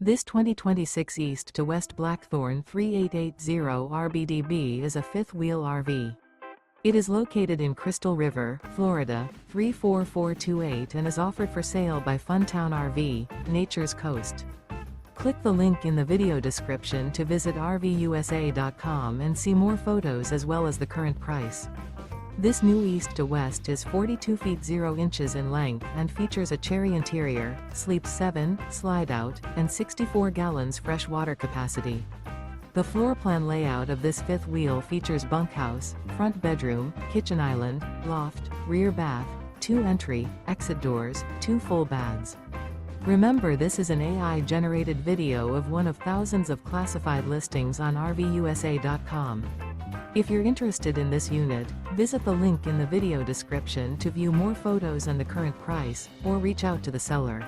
This 2026 East to West Blackthorn 3880 RBDB is a fifth-wheel RV. It is located in Crystal River, Florida, 34428 and is offered for sale by Funtown RV, Nature's Coast. Click the link in the video description to visit RVUSA.com and see more photos as well as the current price. This new East to West is 42 feet 0 inches in length and features a cherry interior, sleeps 7, slide-out, and 64 gallons fresh water capacity. The floor plan layout of this fifth wheel features bunkhouse, front bedroom, kitchen island, loft, rear bath, 2 entry, exit doors, 2 full baths. Remember, this is an AI-generated video of one of thousands of classified listings on RVUSA.com. If you're interested in this unit, visit the link in the video description to view more photos and the current price, or reach out to the seller.